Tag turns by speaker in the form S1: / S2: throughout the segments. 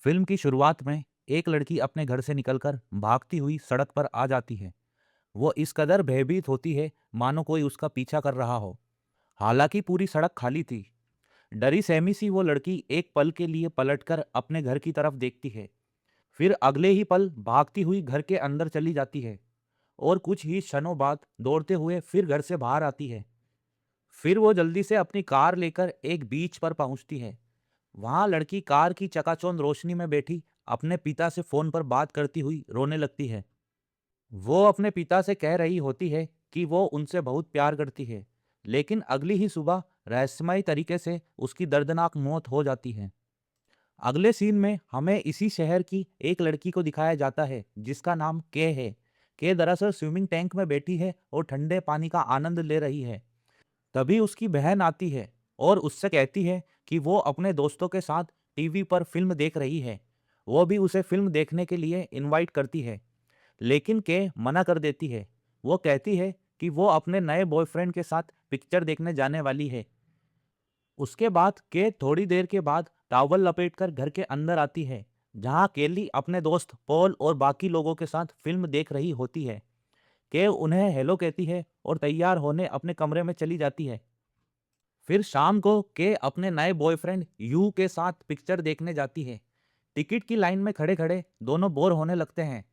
S1: Film की शुरुआत में एक लड़की अपने घर से निकलकर भागती हुई सड़क पर आ जाती है। वो इस कदर भयभीत होती है मानो कोई उसका पीछा कर रहा हो। हालांकि पूरी सड़क खाली थी। डरी सहमी सी वो लड़की एक पल के लिए पलटकर अपने घर की तरफ देखती है। फिर अगले ही पल भागती हुई घर के अंदर चली जाती है और कुछ ही क्षणों बाद दौड़ते हुए फिर घर से बाहर आती है। फिर वो जल्दी से अपनी कार लेकर एक बीच पर पहुंचती है। वहां लड़की कार की चकाचौंध रोशनी में बैठी अपने पिता से फोन पर बात करती हुई रोने लगती है। वो अपने पिता से कह रही होती है कि वो उनसे बहुत प्यार करती है, लेकिन अगली ही सुबह रहस्यमयी तरीके से उसकी दर्दनाक मौत हो जाती है। अगले सीन में हमें इसी शहर की एक लड़की को दिखाया जाता है जिसका नाम के है। के दरअसल स्विमिंग टैंक में बैठी है और ठंडे पानी का आनंद ले रही है। तभी उसकी बहन आती है और उससे कहती है कि वो अपने दोस्तों के साथ टीवी पर फिल्म देख रही है। वो भी उसे फिल्म देखने के लिए इनवाइट करती है, लेकिन के मना कर देती है। वो कहती है कि वो अपने नए बॉयफ्रेंड के साथ पिक्चर देखने जाने वाली है। उसके बाद के थोड़ी देर के बाद टॉवल लपेटकर घर के अंदर आती है, जहां केली अपने दोस्त पॉल और बाकी लोगों के साथ फिल्म देख रही होती है। के उन्हें हेलो कहती है और तैयार होने अपने कमरे में चली जाती है। फिर शाम को के अपने नए बॉयफ्रेंड यू के साथ पिक्चर देखने जाती है। टिकट की लाइन में खड़े खड़े दोनों बोर होने लगते हैं।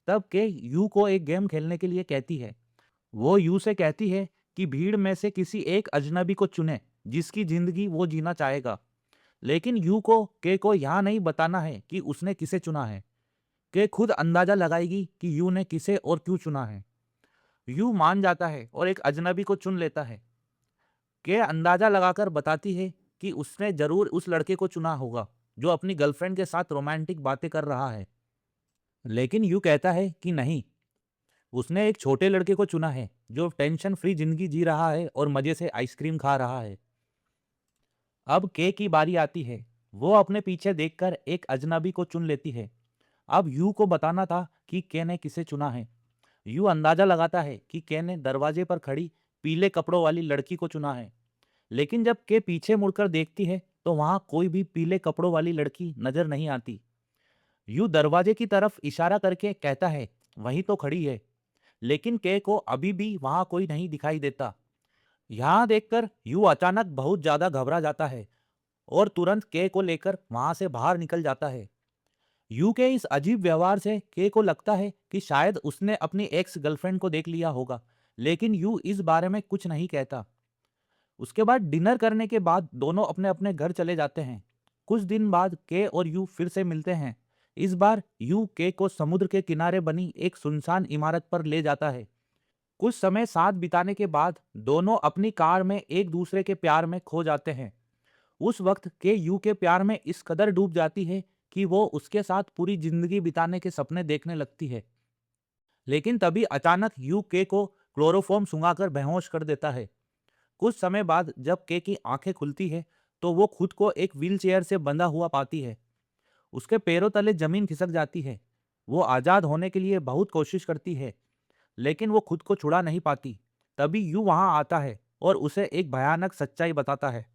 S1: तब के यू को एक गेम खेलने के लिए कहती है। वो यू से कहती है कि भीड़ में से किसी एक अजनबी को चुने जिसकी जिंदगी वो जीना चाहेगा। लेकिन यू को के को यहाँ नहीं बताना है कि उसने किसे चुना है। के खुद अंदाजा लगाएगी कि यू ने किसे और क्यों चुना है। यू मान जाता है और एक अजनबी को चुन लेता है। के अंदाजा लगाकर बताती है कि उसने जरूर उस लड़के को चुना होगा जो अपनी गर्लफ्रेंड के साथ रोमांटिक बातें कर रहा है। लेकिन यू कहता है कि नहीं, उसने एक छोटे लड़के को चुना है जो टेंशन फ्री जिंदगी जी रहा है और मजे से आइसक्रीम खा रहा है। अब के की बारी आती है। वो अपने पीछे देखकर एक अजनबी को चुन लेती है। अब यू को बताना था कि के ने किसे चुना है। यू अंदाजा लगाता है कि के ने दरवाजे पर खड़ी पीले कपड़ों वाली लड़की को चुना है। लेकिन जब के पीछे मुड़कर देखती है तो वहां कोई भी पीले कपड़ों वाली लड़की नजर नहीं आती। यू दरवाजे की तरफ इशारा करके कहता है वही तो खड़ी है, लेकिन के को अभी भी वहां कोई नहीं दिखाई देता। यहाँ देखकर यू अचानक बहुत ज्यादा घबरा जाता है और तुरंत के को लेकर वहां से बाहर निकल जाता है। यू के इस अजीब व्यवहार से के को लगता है कि शायद उसने अपनी एक्स गर्लफ्रेंड को देख लिया होगा, लेकिन यू इस बारे में कुछ नहीं कहता। उसके बाद डिनर करने के बाद दोनों अपने अपने घर चले जाते हैं। कुछ दिन बाद के और यू फिर से मिलते हैं। इस बार यू के को समुद्र के किनारे बनी एक सुनसान इमारत पर ले जाता है। कुछ समय साथ बिताने के बाद दोनों अपनी कार में एक दूसरे के प्यार में खो जाते हैं। उस वक्त के यू के प्यार में इस कदर डूब जाती है कि वो उसके साथ पूरी जिंदगी बिताने के सपने देखने लगती है। लेकिन तभी अचानक यू के को क्लोरोफॉर्म सुंघाकर बेहोश कर देता है। कुछ समय बाद जब के की आंखें खुलती है तो वो खुद को एक व्हीलचेयर से बंधा हुआ पाती है। उसके पैरों तले जमीन खिसक जाती है। वो आजाद होने के लिए बहुत कोशिश करती है, लेकिन वो खुद को छुड़ा नहीं पाती। तभी यू वहां आता है और उसे एक भयानक सच्चाई बताता है।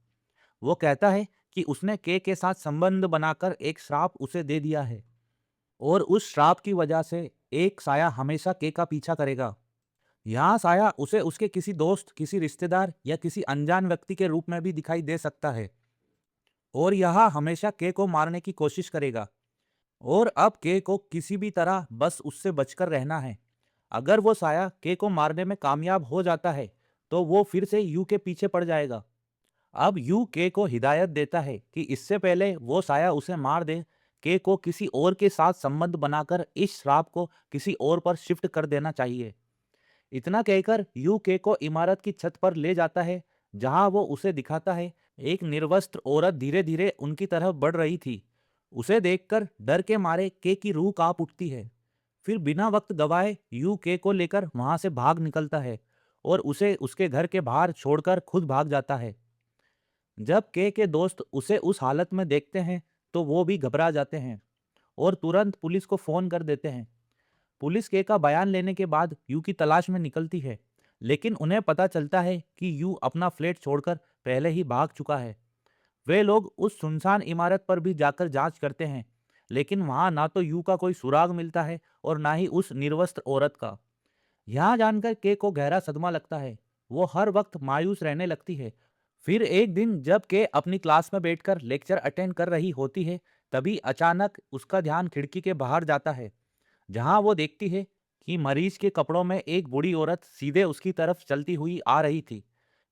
S1: वो कहता है कि उसने के साथ संबंध बनाकर एक श्राप उसे दे दिया है और उस श्राप की वजह से एक साया हमेशा के का पीछा करेगा। यहाँ साया उसे उसके किसी दोस्त, किसी रिश्तेदार या किसी अनजान व्यक्ति के रूप में भी दिखाई दे सकता है और यह हमेशा के को मारने की कोशिश करेगा। और अब के को किसी भी तरह बस उससे बचकर रहना है। अगर वो साया के को मारने में कामयाब हो जाता है तो वो फिर से यू के पीछे पड़ जाएगा। अब यू के को हिदायत देता है कि इससे पहले वो साया उसे मार दे, के को किसी और के साथ संबंध बनाकर इस श्राप को किसी और पर शिफ्ट कर देना चाहिए। इतना कहकर यू के को इमारत की छत पर ले जाता है, जहां वो उसे दिखाता है एक निर्वस्त्र औरत धीरे धीरे उनकी तरफ बढ़ रही थी। उसे देखकर डर के मारे के की रूह कांप उठती है। फिर बिना वक्त गवाए यू के को लेकर वहां से भाग निकलता है और उसे उसके घर के बाहर छोड़कर खुद भाग जाता है। जब के दोस्त उसे उस हालत में देखते हैं तो वो भी घबरा जाते हैं और तुरंत पुलिस को फोन कर देते हैं। पुलिस के का बयान लेने के बाद यू की तलाश में निकलती है, लेकिन उन्हें पता चलता है कि यू अपना फ्लैट छोड़कर पहले ही भाग चुका है। वे लोग उस सुनसान इमारत पर भी जाकर जांच करते हैं, लेकिन वहां ना तो यू का कोई सुराग मिलता है और ना ही उस निर्वस्त्र औरत का। यह जानकर के को गहरा सदमा लगता है। वो हर वक्त मायूस रहने लगती है। फिर एक दिन जब के अपनी क्लास में बैठकर लेक्चर अटेंड कर रही होती है, तभी अचानक उसका ध्यान खिड़की के बाहर जाता है, जहां वो देखती है कि मरीज के कपड़ों में एक बूढ़ी औरत सीधे उसकी तरफ चलती हुई आ रही थी।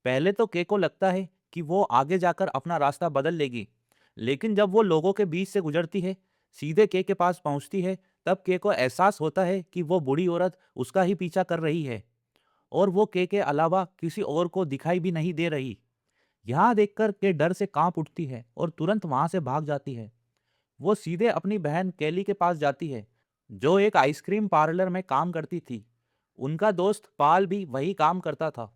S1: पहले तो के को लगता है कि वो आगे जाकर अपना रास्ता बदल लेगी, लेकिन जब वो लोगों के बीच से गुजरती है, सीधे के पास पहुंचती है, तब के को एहसास होता है कि वो बूढ़ी औरत उसका ही पीछा कर रही है और वो के अलावा किसी और को दिखाई भी नहीं दे रही। यह देखकर के डर से कांप उठती है और तुरंत वहां से भाग जाती है। वो सीधे अपनी बहन केली के पास जाती है, जो एक आइसक्रीम पार्लर में काम करती थी। उनका दोस्त पाल भी वही काम करता था।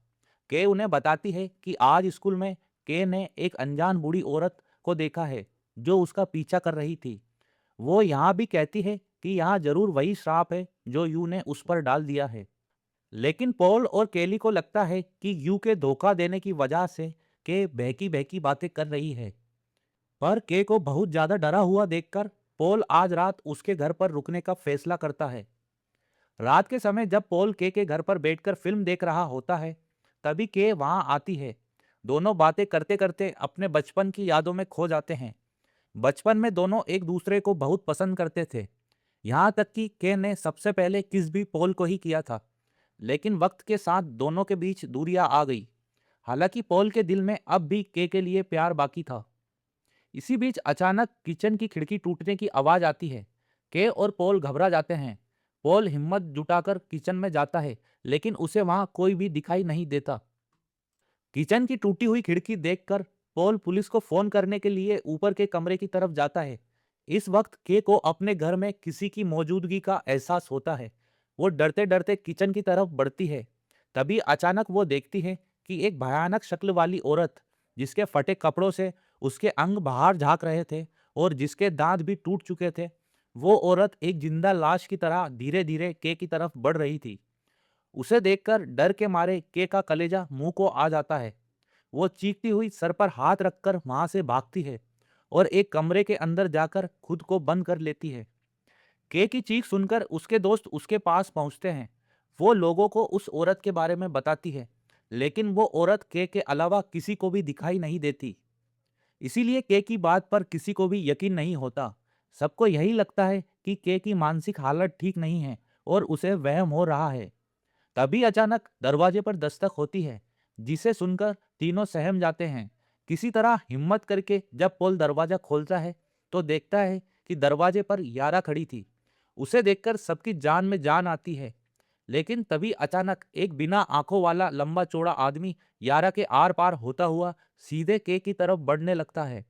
S1: के उन्हें बताती है कि आज स्कूल में के ने एक अनजान बूढ़ी औरत को देखा है, जो उसका पीछा कर रही थी। वो यहाँ भी कहती है कि यहाँ जरूर वही श्राप है जो यू ने उस पर डाल दिया है। लेकिन पॉल और केली को लगता है कि यू के धोखा देने की वजह से के बहकी बहकी बातें कर रही है। पर के को बहुत ज्यादा डरा हुआ देखकर पॉल आज रात उसके घर पर रुकने का फैसला करता है। रात के समय जब पॉल के घर पर बैठकर फिल्म देख रहा होता है, तभी के वहां आती है। दोनों बातें करते करते अपने बचपन की यादों में खो जाते हैं। बचपन में दोनों एक दूसरे को बहुत पसंद करते थे। यहाँ तक कि के ने सबसे पहले किस भी पॉल को ही किया था। लेकिन वक्त के साथ दोनों के बीच दूरियां आ गई। हालांकि पॉल के दिल में अब भी के लिए प्यार बाकी था। इसी बीच अचानक किचन की खिड़की टूटने की आवाज आती है। के और पॉल घबरा जाते हैं। पॉल हिम्मत जुटाकर किचन में जाता है, लेकिन उसे वहां कोई भी दिखाई नहीं देता। किचन की टूटी हुई खिड़की देखकर पॉल पुलिस को फोन करने के लिए ऊपर के कमरे की तरफ जाता है। इस वक्त के को अपने घर में किसी की मौजूदगी का एहसास होता है। वो डरते डरते किचन की तरफ बढ़ती है। तभी अचानक वो देखती है कि एक भयानक शक्ल वाली औरत, जिसके फटे कपड़ों से उसके अंग बाहर झांक रहे थे और जिसके दांत भी टूट चुके थे, वो औरत एक जिंदा लाश की तरह धीरे धीरे के की तरफ बढ़ रही थी। उसे देखकर डर के मारे के का कलेजा मुंह को आ जाता है। वो चीखती हुई सर पर हाथ रखकर वहां से भागती है और एक कमरे के अंदर जाकर खुद को बंद कर लेती है। के की चीख सुनकर उसके दोस्त उसके पास पहुंचते हैं। वो लोगों को उस औरत के बारे में बताती है, लेकिन वो औरत के अलावा किसी को भी दिखाई नहीं देती। इसीलिए के की बात पर किसी को भी यकीन नहीं होता। सबको यही लगता है कि के की मानसिक हालत ठीक नहीं है और उसे वहम हो रहा है। तभी अचानक दरवाजे पर दस्तक होती है, जिसे सुनकर तीनों सहम जाते हैं। किसी तरह हिम्मत करके जब पॉल दरवाजा खोलता है, तो देखता है कि दरवाजे पर यारा खड़ी थी। उसे देखकर सबकी जान में जान आती है। लेकिन तभी अचानक एक बिना आंखों वाला लंबा चौड़ा आदमी यारा के आर पार होता हुआ सीधे के की तरफ बढ़ने लगता है।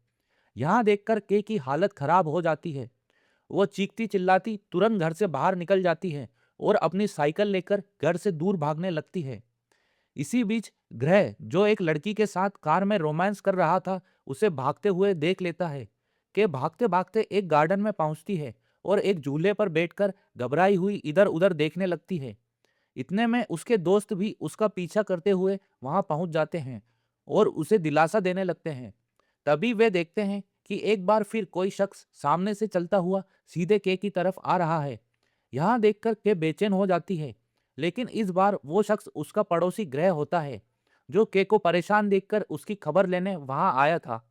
S1: यहाँ देखकर के की हालत खराब हो जाती है। वो चीखती चिल्लाती तुरंत घर से बाहर निकल जाती है और अपनी साइकिल लेकर घर से दूर भागने लगती है। इसी बीच ग्रह, जो एक लड़की के साथ कार में रोमांस कर रहा था, उसे भागते हुए देख लेता है। कि भागते भागते एक गार्डन में पहुंचती है और एक झूले पर बैठकर घबराई हुई इधर उधर देखने लगती है। इतने में उसके दोस्त भी उसका पीछा करते हुए वहां पहुंच जाते हैं और उसे दिलासा देने लगते हैं। तभी वे देखते हैं कि एक बार फिर कोई शख्स सामने से चलता हुआ सीधे के की तरफ आ रहा है। यहाँ देखकर के बेचैन हो जाती है, लेकिन इस बार वो शख्स उसका पड़ोसी ग्रह होता है, जो के को परेशान देखकर उसकी खबर लेने वहां आया था।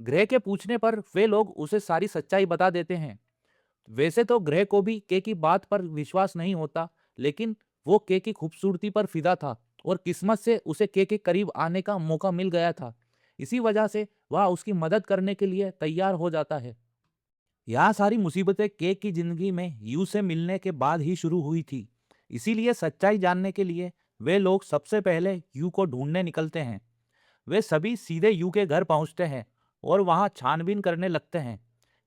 S1: ग्रह के पूछने पर वे लोग उसे सारी सच्चाई बता देते हैं। वैसे तो ग्रह को भी के की बात पर विश्वास नहीं होता, लेकिन वो के की खूबसूरती पर फिदा था और किस्मत से उसे के करीब आने का मौका मिल गया था। इसी वजह से वह उसकी मदद करने के लिए तैयार हो जाता है। यह सारी मुसीबतें के की जिंदगी में यू से मिलने के बाद ही शुरू हुई थी। इसीलिए सच्चाई जानने के लिए वे लोग सबसे पहले यू को ढूंढने निकलते हैं। वे सभी सीधे यू के घर पहुंचते हैं और वहां छानबीन करने लगते हैं।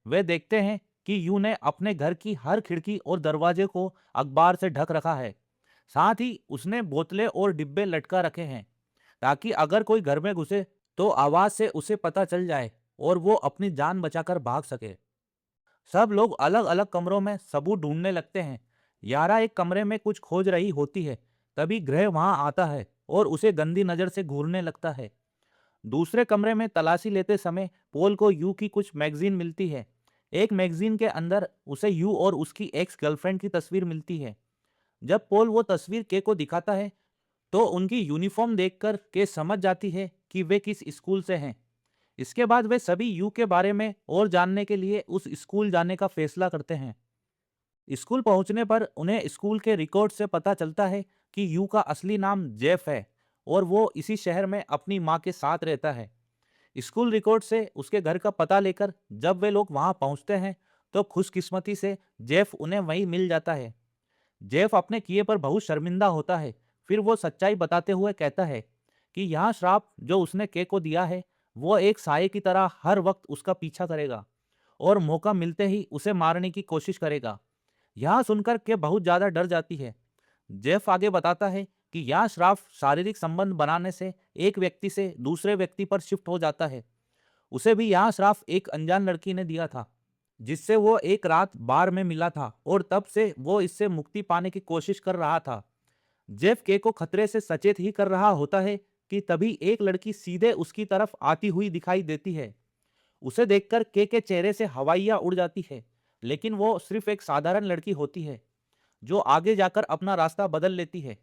S1: वे देखते हैं कि यू ने अपने घर की हर खिड़की और दरवाजे को अखबार से ढक रखा है। साथ ही उसने बोतलें और डिब्बे लटका रखे हैं, ताकि अगर कोई घर में घुसे तो आवाज से उसे पता चल जाए और वो अपनी जान बचाकर भाग सके। सब लोग अलग अलग कमरों में सबूत ढूंढने लगते हैं। यारा एक कमरे में कुछ खोज रही होती है, तभी ग्रह वहां आता है और उसे गंदी नजर से घूरने लगता है। दूसरे कमरे में तलाशी लेते समय पोल को यू की कुछ मैगजीन मिलती है। एक मैगजीन के अंदर उसे यू और उसकी एक्स गर्लफ्रेंड की तस्वीर मिलती है। जब पोल वो तस्वीर के को दिखाता है तो उनकी यूनिफॉर्म देखकर के समझ जाती है कि वे किस स्कूल से हैं। इसके बाद वे सभी यू के बारे में और जानने के लिए उस स्कूल जाने का फैसला करते हैं। स्कूल पहुंचने पर उन्हें स्कूल के रिकॉर्ड से पता चलता है कि यू का असली नाम जेफ है और वो इसी शहर में अपनी माँ के साथ रहता है। स्कूल रिकॉर्ड से उसके घर का पता लेकर जब वे लोग वहां पहुंचते हैं तो खुशकिस्मती से जेफ उन्हें वहीं मिल जाता है। जेफ अपने किए पर बहुत शर्मिंदा होता है। फिर वो सच्चाई बताते हुए कहता है कि यह श्राप जो उसने के को दिया है वो एक साये की तरह हर वक्त उसका पीछा करेगा और मौका मिलते ही उसे मारने की कोशिश करेगा। यह सुनकर के बहुत ज्यादा डर जाती है। जेफ आगे बताता है कि यह श्राप शारीरिक संबंध बनाने से एक व्यक्ति से दूसरे व्यक्ति पर शिफ्ट हो जाता है। उसे भी यह श्राप एक अनजान लड़की ने दिया था जिससे वो एक रात बार में मिला था और तब से वो इससे मुक्ति पाने की कोशिश कर रहा था। जेफ के को खतरे से सचेत ही कर रहा होता है कि तभी एक लड़की सीधे उसकी तरफ आती हुई दिखाई देती है। उसे देखकर के चेहरे से हवाइयां उड़ जाती है, लेकिन वो सिर्फ एक साधारण लड़की होती है जो आगे जाकर अपना रास्ता बदल लेती है।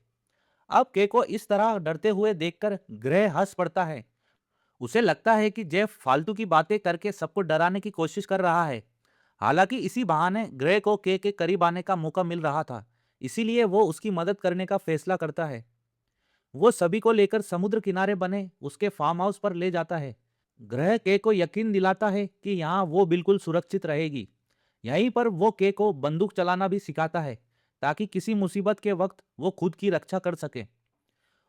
S1: अब के को इस तरह डरते हुए देखकर ग्रह हंस पड़ता है। उसे लगता है कि जेफ फालतू की बातें करके सबको डराने की कोशिश कर रहा है। हालांकि इसी बहाने ग्रे को के करीब आने का मौका मिल रहा था, इसीलिए वो उसकी मदद करने का फैसला करता है। वो सभी को लेकर समुद्र किनारे बने उसके फार्म हाउस पर ले जाता है। ग्रह के को यकीन दिलाता है कि यहाँ वो बिल्कुल सुरक्षित रहेगी। यहीं पर वो के को बंदूक चलाना भी सिखाता है ताकि किसी मुसीबत के वक्त वो खुद की रक्षा कर सके।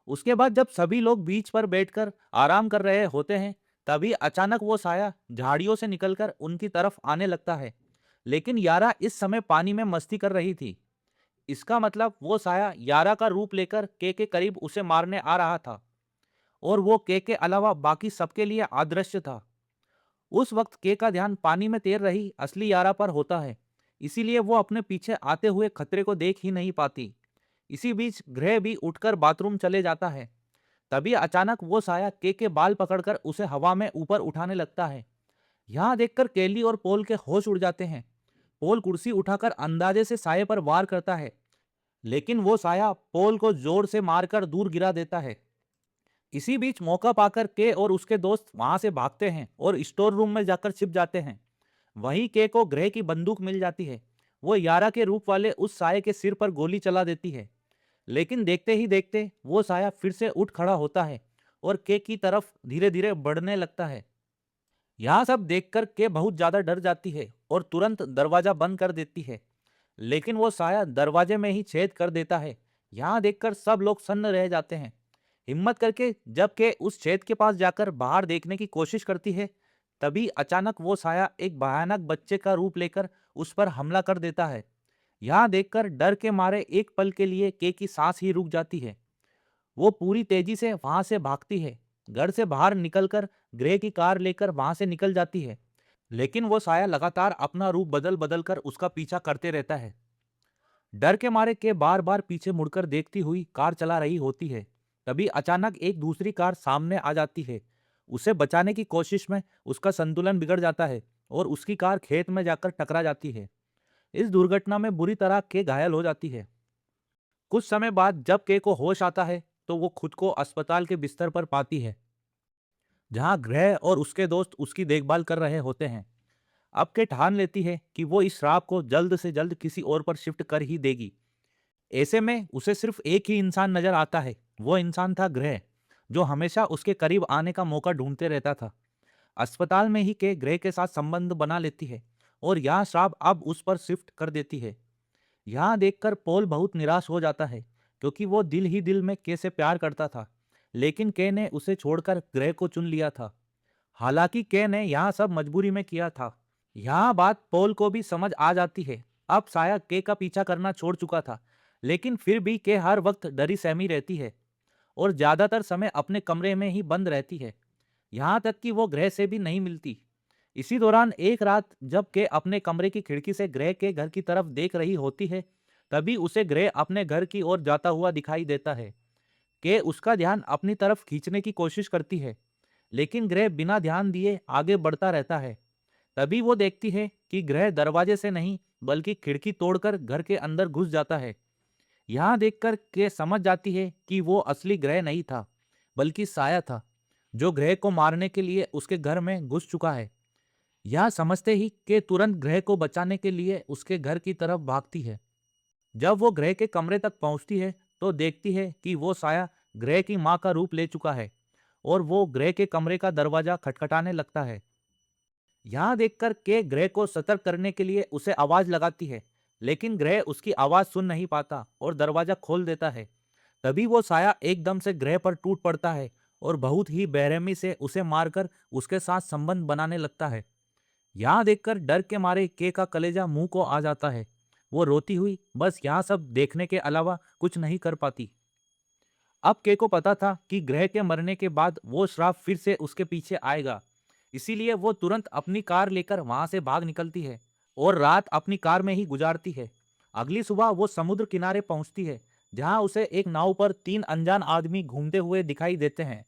S1: उसके बाद जब सभी लोग बीच पर बैठकर आराम कर रहे होते हैं तभी अचानक वो साया झाड़ियों से निकलकर उनकी तरफ आने लगता है। लेकिन यारा इस समय पानी में मस्ती कर रही थी। इसका मतलब वो साया यारा का रूप लेकर के करीब उसे मारने आ रहा था और वो के अलावा बाकी सबके लिए अदृश्य था। उस वक्त के का ध्यान पानी में तैर रही असली यारा पर होता है, इसीलिए वो अपने पीछे आते हुए खतरे को देख ही नहीं पाती। इसी बीच ग्रह भी उठकर बाथरूम चले जाता है। तभी अचानक वो साया के बाल पकड़कर उसे हवा में ऊपर उठाने लगता है। यहाँ देखकर केली और पोल के होश उड़ जाते हैं। पोल कुर्सी उठाकर अंदाजे से साये पर वार करता है, लेकिन वो साया पोल को जोर से मारकर दूर गिरा देता है। इसी बीच मौका पाकर के और उसके दोस्त वहां से भागते हैं और स्टोर रूम में जाकर छिप जाते हैं। वहीं के को ग्रह की बंदूक मिल जाती है। वो यारा के रूप वाले उस साये के सिर पर गोली चला देती है, लेकिन देखते ही देखते वो साया फिर से उठ खड़ा होता है और के की तरफ धीरे धीरे बढ़ने लगता है। यहाँ सब देखकर के बहुत ज्यादा डर जाती है और तुरंत दरवाजा बंद कर देती है, लेकिन वो साया दरवाजे में ही छेद कर देता है। यहाँ देखकर सब लोग सन्न रह जाते हैं। हिम्मत करके जब के उस छेद के पास जाकर बाहर देखने की कोशिश करती है तभी अचानक वो साया एक भयानक बच्चे का रूप लेकर उस पर हमला कर देता है। यहाँ देखकर डर के मारे एक पल के लिए के की सांस ही रुक जाती है। वो पूरी तेजी से वहां से भागती है। घर से बाहर निकलकर ग्रे की कार लेकर वहां से निकल जाती है, लेकिन वो साया लगातार अपना रूप बदल बदल कर उसका पीछा करते रहता है। डर के मारे के बार बार पीछे मुड़कर देखती हुई कार चला रही होती है। तभी अचानक एक दूसरी कार सामने आ जाती है। उसे बचाने की कोशिश में उसका संतुलन बिगड़ जाता है और उसकी कार खेत में जाकर टकरा जाती है। इस दुर्घटना में बुरी तरह के घायल हो जाती है। कुछ समय बाद जब के को होश आता है तो वो खुद को अस्पताल के बिस्तर पर पाती है, जहां ग्रह और उसके दोस्त उसकी देखभाल कर रहे होते हैं। अब के ठान लेती है कि वो इस श्राप को जल्द से जल्द किसी और पर शिफ्ट कर ही देगी। ऐसे में उसे सिर्फ एक ही इंसान नजर आता है। वो इंसान था ग्रह, जो हमेशा उसके करीब आने का मौका ढूंढते रहता था। अस्पताल में ही के ग्रह के साथ संबंध बना लेती है और यह श्राप अब उस पर शिफ्ट कर देती है। यहाँ देखकर पॉल बहुत निराश हो जाता है, क्योंकि वो दिल ही दिल में के से प्यार करता था, लेकिन के ने उसे छोड़कर ग्रह को चुन लिया था। हालांकि के ने यहाँ सब मजबूरी में किया था। यहाँ बात पॉल को भी समझ आ जाती है। अब साया के का पीछा करना छोड़ चुका था, लेकिन फिर भी के हर वक्त डरी सहमी रहती है और ज्यादातर समय अपने कमरे में ही बंद रहती है। यहाँ तक कि वो ग्रह से भी नहीं मिलती। इसी दौरान एक रात जब के अपने कमरे की खिड़की से ग्रह के घर की तरफ देख रही होती है तभी उसे ग्रह अपने घर की ओर जाता हुआ दिखाई देता है। के उसका ध्यान अपनी तरफ खींचने की कोशिश करती है, लेकिन ग्रह बिना ध्यान दिए आगे बढ़ता रहता है। तभी वो देखती है कि ग्रह दरवाजे से नहीं बल्कि खिड़की तोड़कर घर के अंदर घुस जाता है। यहाँ देखकर के समझ जाती है कि वो असली ग्रह नहीं था, बल्कि साया था, जो ग्रह को मारने के लिए उसके घर में घुस चुका है। यह समझते ही के तुरंत ग्रह को बचाने के लिए उसके घर की तरफ भागती है। जब वो ग्रह के कमरे तक पहुंचती है तो देखती है कि वो साया ग्रह की माँ का रूप ले चुका है और वो ग्रह के कमरे का दरवाजा खटखटाने लगता है। यहाँ देखकर के ग्रह को सतर्क करने के लिए उसे आवाज लगाती है, लेकिन ग्रह उसकी आवाज सुन नहीं पाता और दरवाजा खोल देता है। तभी वो साया एकदम से ग्रह पर टूट पड़ता है और बहुत ही बेरहमी से उसे मारकर उसके साथ संबंध बनाने लगता है। यहाँ देखकर डर के मारे के का कलेजा मुंह को आ जाता है। वो रोती हुई बस यहाँ सब देखने के अलावा कुछ नहीं कर पाती। अब के को पता था कि ग्रह के मरने के बाद वो श्राप फिर से उसके पीछे आएगा। इसीलिए वो तुरंत अपनी कार लेकर वहां से भाग निकलती है और रात अपनी कार में ही गुजारती है। अगली सुबह वो समुद्र किनारे पहुंचती है, जहां उसे एक नाव पर 3 अनजान आदमी घूमते हुए दिखाई देते हैं।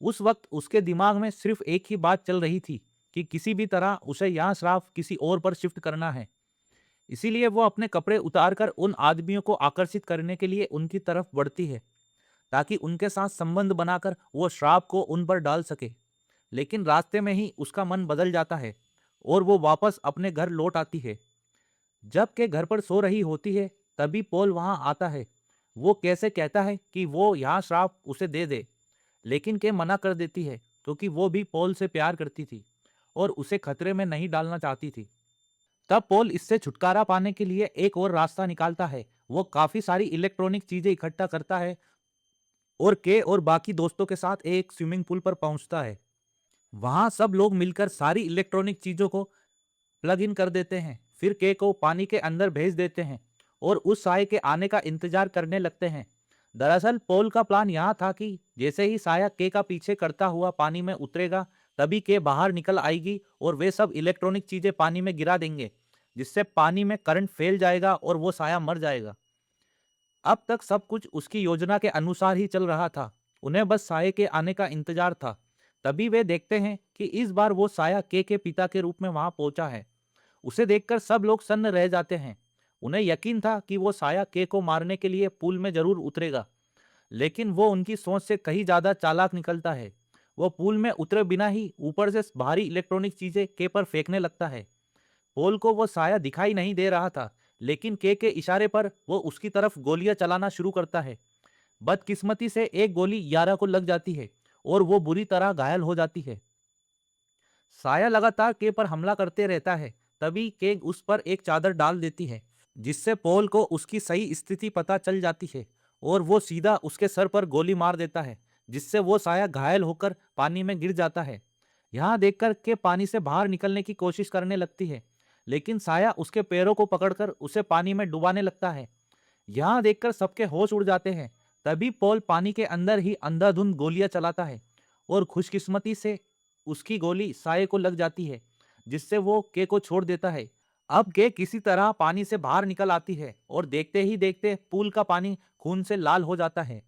S1: उस वक्त उसके दिमाग में सिर्फ एक ही बात चल रही थी कि किसी भी तरह उसे यहाँ श्राप किसी और पर शिफ्ट करना है। इसीलिए वो अपने कपड़े उतारकर उन आदमियों को आकर्षित करने के लिए उनकी तरफ बढ़ती है, ताकि उनके साथ संबंध बनाकर वो श्राप को उन पर डाल सके। लेकिन रास्ते में ही उसका मन बदल जाता है और वो वापस अपने घर लौट आती है। जब के घर पर सो रही होती है, तभी पॉल वहां आता है। वो कैसे कहता है कि वो यहाँ श्राप उसे दे दे, लेकिन के मना कर देती है क्योंकि वो भी पॉल से प्यार करती थी और उसे खतरे में नहीं डालना चाहती थी। तब पॉल इससे छुटकारा पाने के लिए एक और रास्ता निकालता है। वो काफी सारी इलेक्ट्रॉनिक चीजें इकट्ठा करता है और के और बाकी दोस्तों के साथ एक स्विमिंग पूल पर पहुंचता है। वहां सब लोग मिलकर सारी इलेक्ट्रॉनिक चीजों को प्लग इन कर देते हैं, फिर के को पानी के अंदर भेज देते हैं और उस साय के आने का इंतजार करने लगते हैं। दरअसल पॉल का प्लान यहाँ था कि जैसे ही साया के का पीछे करता हुआ पानी में उतरेगा, तभी के बाहर निकल आएगी और वे सब इलेक्ट्रॉनिक चीजें पानी में गिरा देंगे, जिससे पानी में करंट फैल जाएगा और वो साया मर जाएगा। अब तक सब कुछ उसकी योजना के अनुसार ही चल रहा था। उन्हें बस साये के आने का इंतजार था। तभी वे देखते हैं कि इस बार वो साया के पिता के रूप में वहां पहुंचा है। उसे देखकर सब लोग सन्न रह जाते हैं। उन्हें यकीन था कि वो साया के को मारने के लिए पूल में जरूर उतरेगा, लेकिन वो उनकी सोच से कहीं ज्यादा चालाक निकलता है। वो पूल में उतरे बिना ही ऊपर से भारी इलेक्ट्रॉनिक चीजें के पर फेंकने लगता है। पोल को वो साया दिखाई नहीं दे रहा था, लेकिन के इशारे पर वो उसकी तरफ गोलियां चलाना शुरू करता है। बदकिस्मती से एक गोली यारा को लग जाती है और वो बुरी तरह घायल हो जाती है। साया लगातार के पर हमला करते रहता है। तभी के उस पर एक चादर डाल देती है, जिससे पॉल को उसकी सही स्थिति पता चल जाती है और वो सीधा उसके सर पर गोली मार देता है, जिससे वो साया घायल होकर पानी में गिर जाता है। यहाँ देखकर के पानी से बाहर निकलने की कोशिश करने लगती है, लेकिन साया उसके पैरों को पकड़कर उसे पानी में डुबाने लगता है। यहाँ देखकर सबके होश उड़ जाते हैं। तभी पॉल पानी के अंदर ही अंधाधुंध गोलियां चलाता है और खुशकिस्मती से उसकी गोली साये को लग जाती है, जिससे वो के को छोड़ देता है। अब के किसी तरह पानी से बाहर निकल आती है और देखते ही देखते पूल का पानी खून से लाल हो जाता है।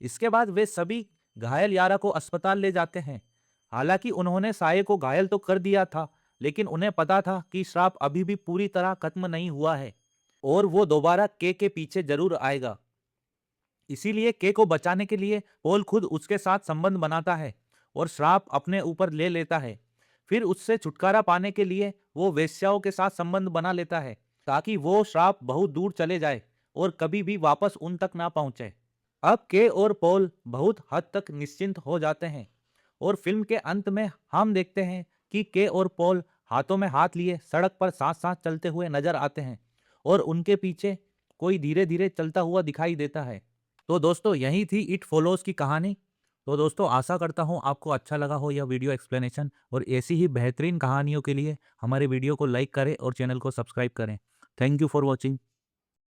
S1: इसके बाद वे सभी घायल यारा को अस्पताल ले जाते हैं। हालांकि उन्होंने साये को घायल तो कर दिया था, लेकिन उन्हें पता था कि श्राप अभी भी पूरी तरह खत्म नहीं हुआ है और वो दोबारा के पीछे जरूर आएगा। इसीलिए के को बचाने के लिए पॉल खुद उसके साथ संबंध बनाता है और श्राप अपने ऊपर ले लेता है। फिर उससे छुटकारा पाने के लिए वो वेश्याओं के साथ संबंध बना लेता है, ताकि वो श्राप बहुत दूर चले जाए और कभी भी वापस उन तक ना पहुंचे। अब के और पॉल बहुत हद तक निश्चिंत हो जाते हैं और फिल्म के अंत में हम देखते हैं कि के और पॉल हाथों में हाथ लिए सड़क पर साथ साथ चलते हुए नजर आते हैं और उनके पीछे कोई धीरे धीरे चलता हुआ दिखाई देता है। तो दोस्तों, यही थी इट फॉलोज की कहानी। तो दोस्तों, आशा करता हूँ आपको अच्छा लगा हो यह वीडियो एक्सप्लेनेशन, और ऐसी ही बेहतरीन कहानियों के लिए हमारे वीडियो को लाइक करें और चैनल को सब्सक्राइब करें। Thank you for watching.